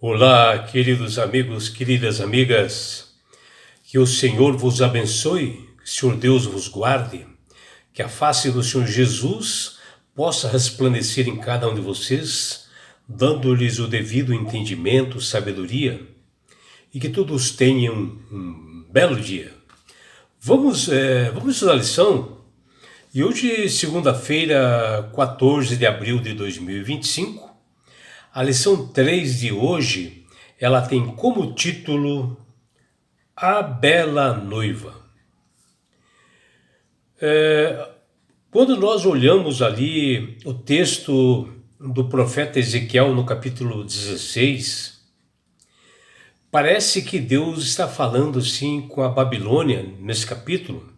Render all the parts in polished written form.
Olá, queridos amigos, queridas amigas, que o Senhor vos abençoe, que o Senhor Deus vos guarde, que a face do Senhor Jesus possa resplandecer em cada um de vocês, dando-lhes o devido entendimento, sabedoria, e que todos tenham um belo dia. Vamos estudar a lição, e hoje, segunda-feira, 14 de abril de 2025, a lição 3 de hoje, ela tem como título A Bela Noiva. Quando nós olhamos ali o texto do profeta Ezequiel no capítulo 16, parece que Deus está falando sim com a Babilônia nesse capítulo,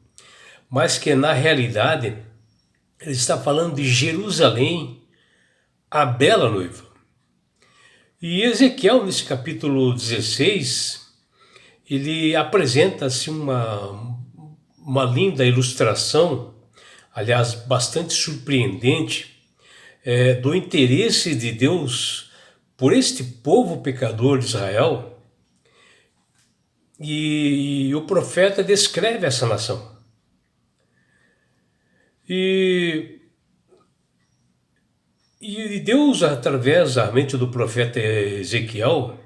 mas que na realidade ele está falando de Jerusalém, a bela noiva. E Ezequiel, nesse capítulo 16, ele apresenta-se uma linda ilustração, aliás, bastante surpreendente, do interesse de Deus por este povo pecador de Israel. E o profeta descreve essa nação. E Deus, através da mente do profeta Ezequiel,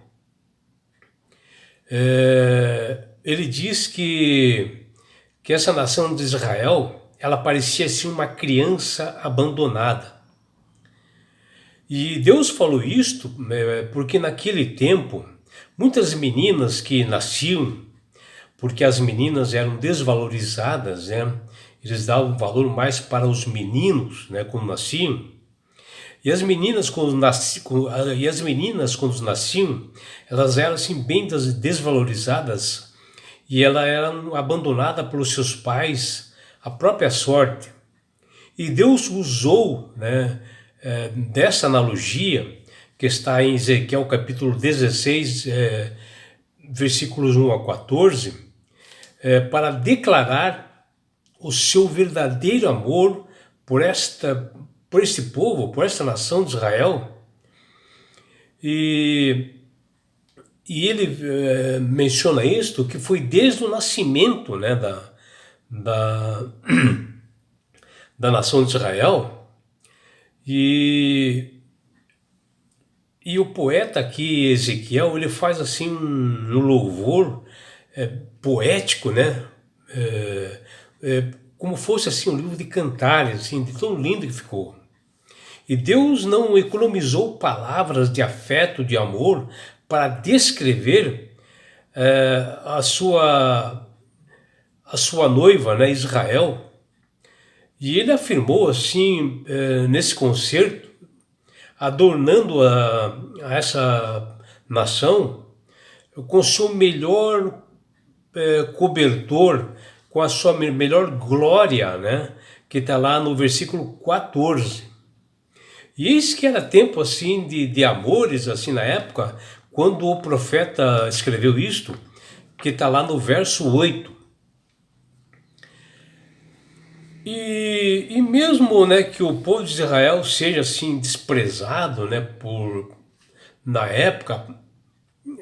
ele diz que essa nação de Israel, ela parecia assim uma criança abandonada. E Deus falou isto porque naquele tempo, muitas meninas que nasciam, porque as meninas eram desvalorizadas, eles davam valor mais para os meninos, quando nasciam. E as meninas quando nasciam, elas eram assim bem desvalorizadas e elas eram abandonadas pelos seus pais à própria sorte. E Deus usou, dessa analogia que está em Ezequiel capítulo 16, versículos 1 a 14, para declarar o seu verdadeiro amor por este povo, por esta nação de Israel. E ele menciona isto, que foi desde o nascimento da nação de Israel. E o poeta aqui, Ezequiel, ele faz assim um louvor poético, como fosse assim um livro de cantares, assim, de tão lindo que ficou. E Deus não economizou palavras de afeto, de amor, para descrever a sua noiva, Israel. E ele afirmou assim, nesse concerto, adornando a essa nação com seu melhor cobertor, com a sua melhor glória, que está lá no versículo 14. E eis que era tempo assim de amores assim na época, quando o profeta escreveu isto, que está lá no verso 8. E mesmo que o povo de Israel seja assim desprezado, na época,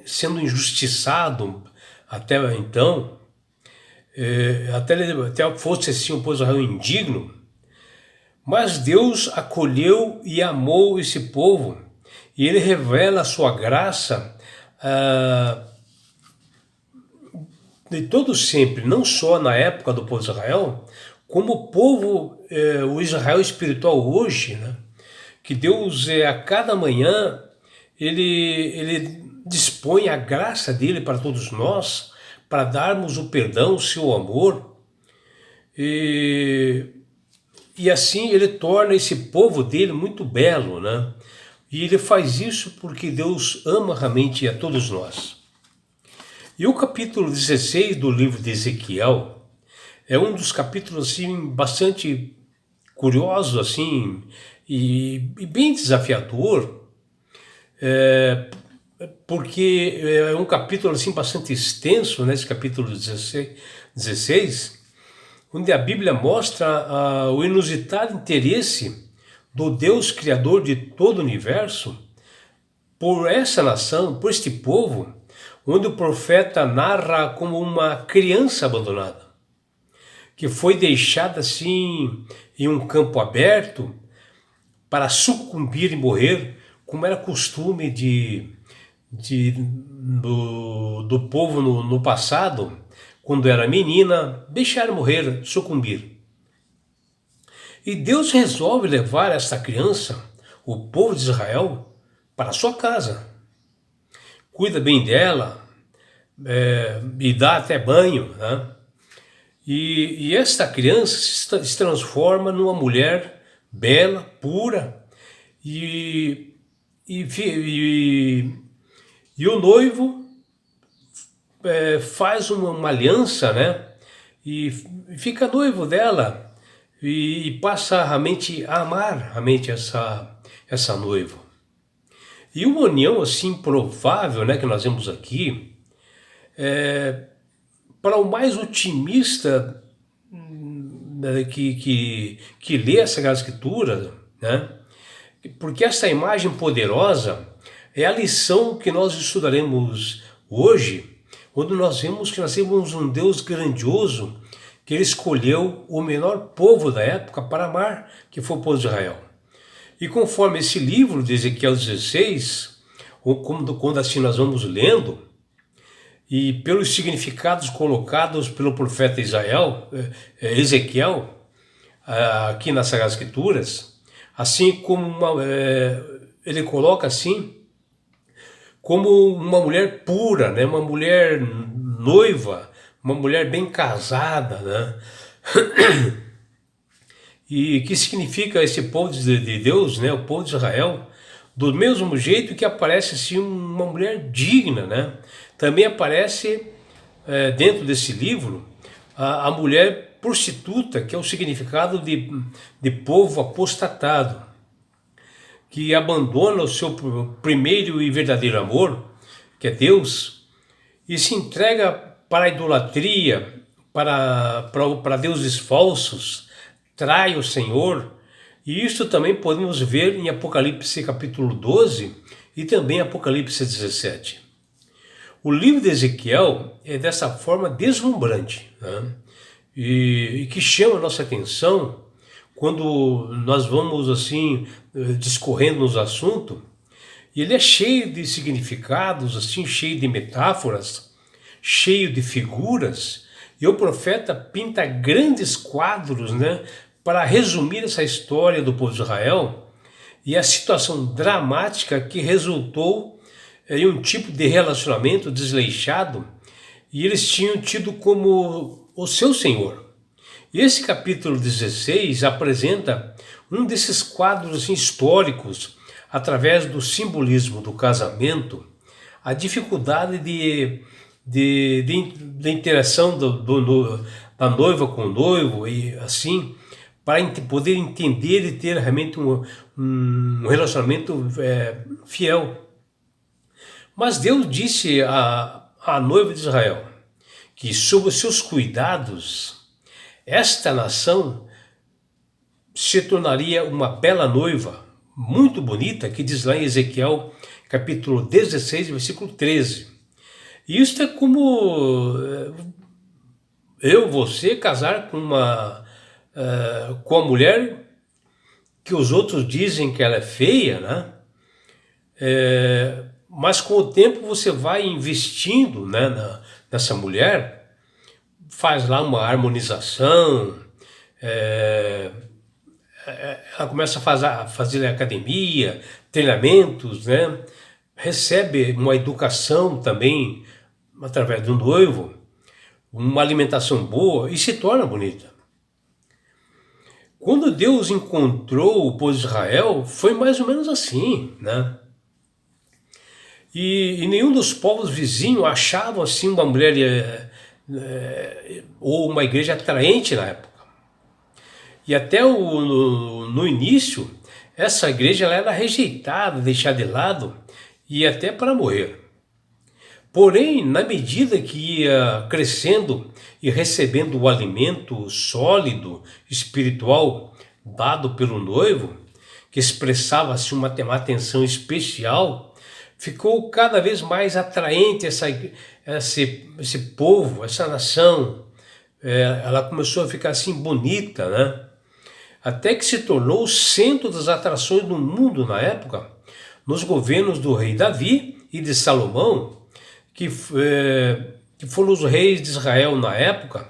sendo injustiçado até então, até fosse assim um povo de Israel indigno, mas Deus acolheu e amou esse povo, e ele revela a sua graça de todo sempre, não só na época do povo de Israel, como o povo, o Israel espiritual hoje, que Deus a cada manhã ele dispõe a graça dele para todos nós, para darmos o perdão, o seu amor, e assim ele torna esse povo dele muito belo, E ele faz isso porque Deus ama realmente a todos nós. E o capítulo 16 do livro de Ezequiel é um dos capítulos assim bastante curioso assim e bem desafiador, porque é um capítulo assim bastante extenso, esse capítulo 16, onde a Bíblia mostra o inusitado interesse do Deus Criador de todo o universo por essa nação, por este povo, onde o profeta narra como uma criança abandonada, que foi deixada assim em um campo aberto para sucumbir e morrer, como era costume do povo no passado, quando era menina, deixar morrer, sucumbir. E Deus resolve levar esta criança, o povo de Israel, para a sua casa. Cuida bem dela, e dá até banho, né? E esta criança se transforma numa mulher bela, pura, e o noivo faz uma aliança, né? E fica noivo dela e passa realmente a amar realmente essa noiva. E uma união assim provável, né, que nós vemos aqui, para o mais otimista que lê a Sagrada Escritura, né? Porque essa imagem poderosa é a lição que nós estudaremos hoje, onde nós vemos que nós temos um Deus grandioso, que ele escolheu o menor povo da época para amar, que foi o povo de Israel. E conforme esse livro de Ezequiel 16, ou quando assim nós vamos lendo, e pelos significados colocados pelo profeta Ezequiel, aqui nas Sagradas Escrituras, assim como ele coloca assim, como uma mulher pura, né? Uma mulher noiva, uma mulher bem casada, né? E que significa esse povo de Deus, né? O povo de Israel, do mesmo jeito que aparece assim uma mulher digna, né? Também aparece dentro desse livro a mulher prostituta, que é o significado de povo apostatado, que abandona o seu primeiro e verdadeiro amor, que é Deus, e se entrega para a idolatria, para deuses falsos, trai o Senhor. E isso também podemos ver em Apocalipse capítulo 12 e também Apocalipse 17. O livro de Ezequiel é dessa forma deslumbrante, né? E que chama a nossa atenção quando nós vamos assim discorrendo nos assuntos. E ele é cheio de significados, assim, cheio de metáforas, cheio de figuras, e o profeta pinta grandes quadros, né, para resumir essa história do povo de Israel e a situação dramática que resultou em um tipo de relacionamento desleixado, e eles tinham tido como o seu Senhor. E esse capítulo 16 apresenta um desses quadros assim, históricos, através do simbolismo do casamento, a dificuldade de interação da noiva com o noivo, e assim, para poder entender e ter realmente um relacionamento fiel. Mas Deus disse à noiva de Israel que, sob os seus cuidados, esta nação se tornaria uma bela noiva, muito bonita, que diz lá em Ezequiel capítulo 16, versículo 13. E isso é como você casar com a mulher que os outros dizem que ela é feia, né? Mas com o tempo você vai investindo, né, nessa mulher, faz lá uma harmonização, ela começa a fazer academia, treinamentos, né? Recebe uma educação também através do noivo, uma alimentação boa e se torna bonita. Quando Deus encontrou o povo de Israel, foi mais ou menos assim, né? E nenhum dos povos vizinhos achavam assim uma mulher ou uma igreja atraente na época. E até no início, essa igreja ela era rejeitada, deixada de lado e até para morrer. Porém, na medida que ia crescendo e recebendo o alimento sólido, espiritual, dado pelo noivo, que expressava assim, uma atenção especial, ficou cada vez mais atraente esse povo, essa nação. Ela começou a ficar assim bonita, né? Até que se tornou o centro das atrações do mundo na época, nos governos do rei Davi e de Salomão, que foram os reis de Israel na época,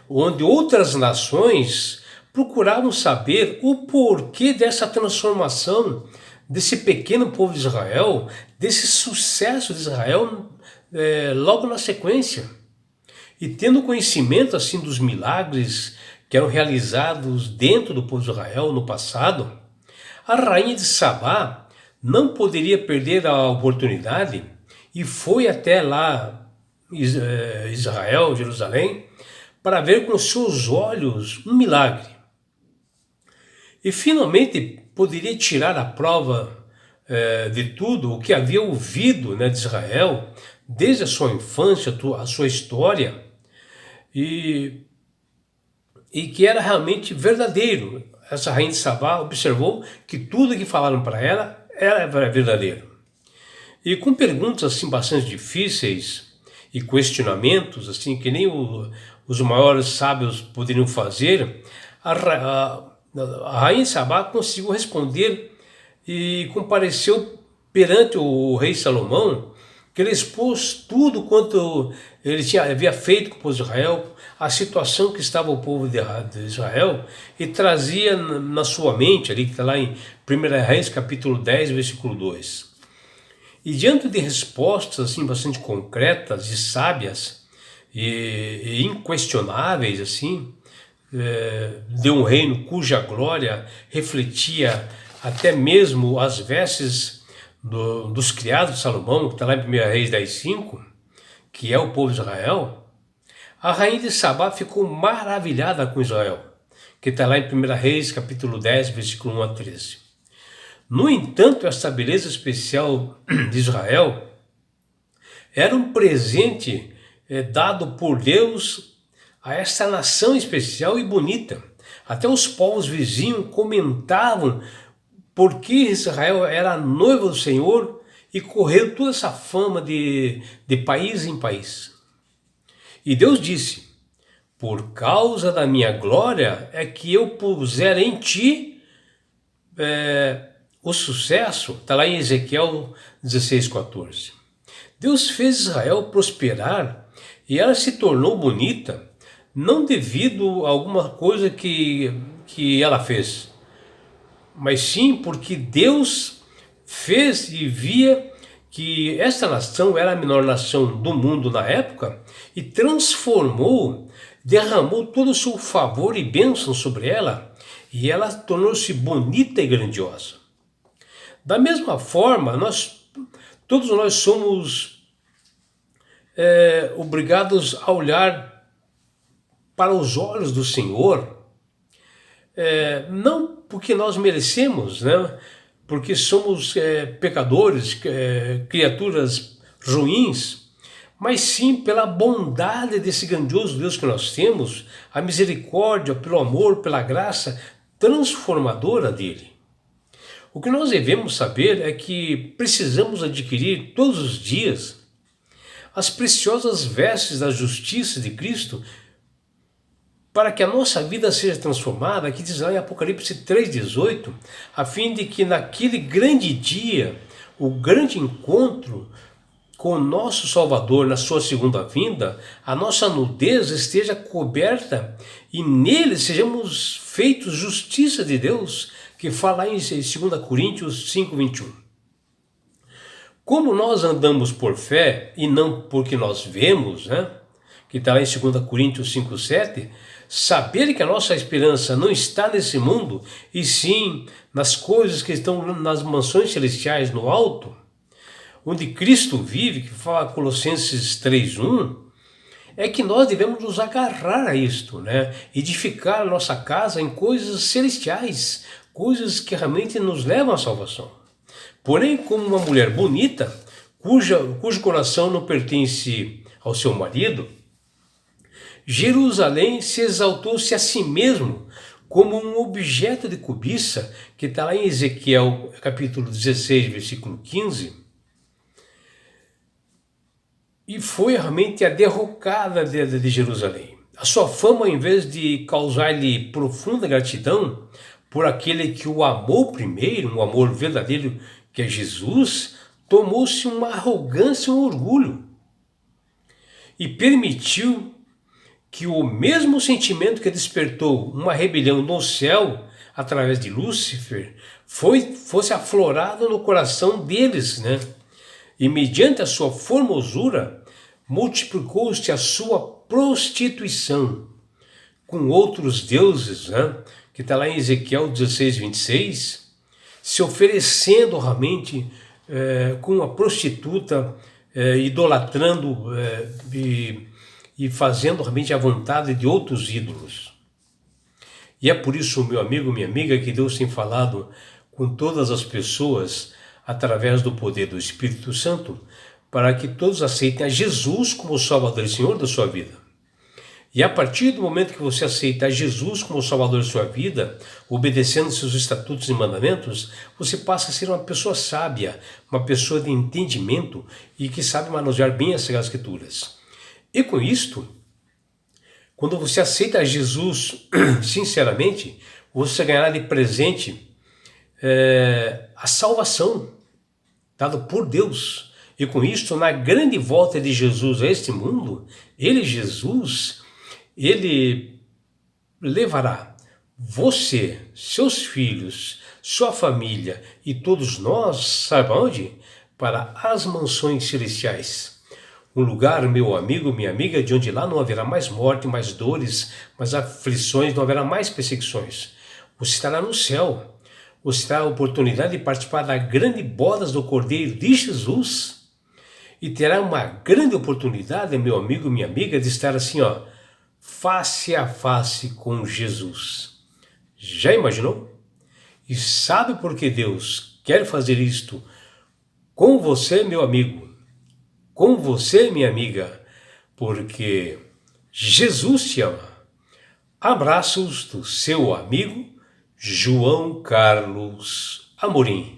onde outras nações procuravam saber o porquê dessa transformação desse pequeno povo de Israel, desse sucesso de Israel logo na sequência. E tendo conhecimento assim dos milagres que eram realizados dentro do povo de Israel no passado, a rainha de Sabá não poderia perder a oportunidade e foi até lá, Israel, Jerusalém, para ver com seus olhos um milagre. E finalmente poderia tirar a prova de tudo o que havia ouvido, né, de Israel, desde a sua infância, a sua história, e que era realmente verdadeiro. Essa rainha de Sabá observou que tudo que falaram para ela era verdadeiro. E com perguntas assim bastante difíceis e questionamentos assim que nem os maiores sábios poderiam fazer, a rainha de Sabá conseguiu responder e compareceu perante o rei Salomão, que ele expôs tudo quanto ele havia feito com o povo de Israel, a situação que estava o povo de Israel, e trazia na sua mente, ali que está lá em 1 Reis capítulo 10, versículo 2. E diante de respostas assim, bastante concretas e sábias e inquestionáveis, assim, de um reino cuja glória refletia até mesmo as vestes dos criados de Salomão, que está lá em 1 Reis 10:5, que é o povo de Israel, a rainha de Sabá ficou maravilhada com Israel, que está lá em 1 Reis capítulo 10, versículo 1 a 13. No entanto, esta beleza especial de Israel era um presente dado por Deus a esta nação especial e bonita. Até os povos vizinhos comentavam porque Israel era a noiva do Senhor e correu toda essa fama de país em país. E Deus disse: por causa da minha glória é que eu puser em ti o sucesso. Está lá em Ezequiel 16:14. Deus fez Israel prosperar e ela se tornou bonita, não devido a alguma coisa que ela fez, mas sim porque Deus fez e via que esta nação era a menor nação do mundo na época e transformou, derramou todo o seu favor e bênção sobre ela, e ela tornou-se bonita e grandiosa. Da mesma forma, todos nós somos obrigados a olhar para os olhos do Senhor, não porque nós merecemos, né? Porque somos pecadores, criaturas ruins, mas sim pela bondade desse grandioso Deus que nós temos, a misericórdia, pelo amor, pela graça transformadora dele. O que nós devemos saber é que precisamos adquirir todos os dias as preciosas vestes da justiça de Cristo, para que a nossa vida seja transformada, aqui diz lá em Apocalipse 3,18, a fim de que naquele grande dia, o grande encontro com o nosso Salvador na sua segunda vinda, a nossa nudez esteja coberta e nele sejamos feitos justiça de Deus, que fala em 2 Coríntios 5:21. Como nós andamos por fé e não porque nós vemos, né? Que está lá em 2 Coríntios 5:7, saber que a nossa esperança não está nesse mundo, e sim nas coisas que estão nas mansões celestiais no alto, onde Cristo vive, que fala Colossenses 3:1, é que nós devemos nos agarrar a isto, né? Edificar a nossa casa em coisas celestiais, coisas que realmente nos levam à salvação. Porém, como uma mulher bonita, cujo coração não pertence ao seu marido, Jerusalém se exaltou-se a si mesmo como um objeto de cobiça, que está lá em Ezequiel capítulo 16, versículo 15. e foi realmente a derrocada de Jerusalém. A sua fama, em vez de causar-lhe profunda gratidão por aquele que o amou primeiro, um amor verdadeiro que é Jesus, tomou-se uma arrogância e um orgulho e permitiu que o mesmo sentimento que despertou uma rebelião no céu através de Lúcifer fosse aflorado no coração deles, né? E mediante a sua formosura, multiplicou-se a sua prostituição com outros deuses, né? Que está lá em Ezequiel 16, 26, se oferecendo realmente com uma prostituta, idolatrando e fazendo realmente a vontade de outros ídolos. E é por isso, meu amigo, minha amiga, que Deus tem falado com todas as pessoas através do poder do Espírito Santo, para que todos aceitem a Jesus como Salvador e Senhor da sua vida. E a partir do momento que você aceita Jesus como Salvador da sua vida, obedecendo seus estatutos e mandamentos, você passa a ser uma pessoa sábia, uma pessoa de entendimento e que sabe manusear bem as Sagradas Escrituras. E com isto, quando você aceita Jesus sinceramente, você ganhará de presente a salvação dada por Deus. E com isto, na grande volta de Jesus a este mundo, Jesus, ele levará você, seus filhos, sua família e todos nós, sabe onde? Para as mansões celestiais. Um lugar, meu amigo, minha amiga, de onde lá não haverá mais morte, mais dores, mais aflições, não haverá mais perseguições. Você estará no céu. Você terá a oportunidade de participar da grande bodas do Cordeiro de Jesus e terá uma grande oportunidade, meu amigo, minha amiga, de estar assim, ó, face a face com Jesus. Já imaginou? E sabe por que Deus quer fazer isto com você, meu amigo? Com você, minha amiga, porque Jesus te ama. Abraços do seu amigo João Carlos Amorim.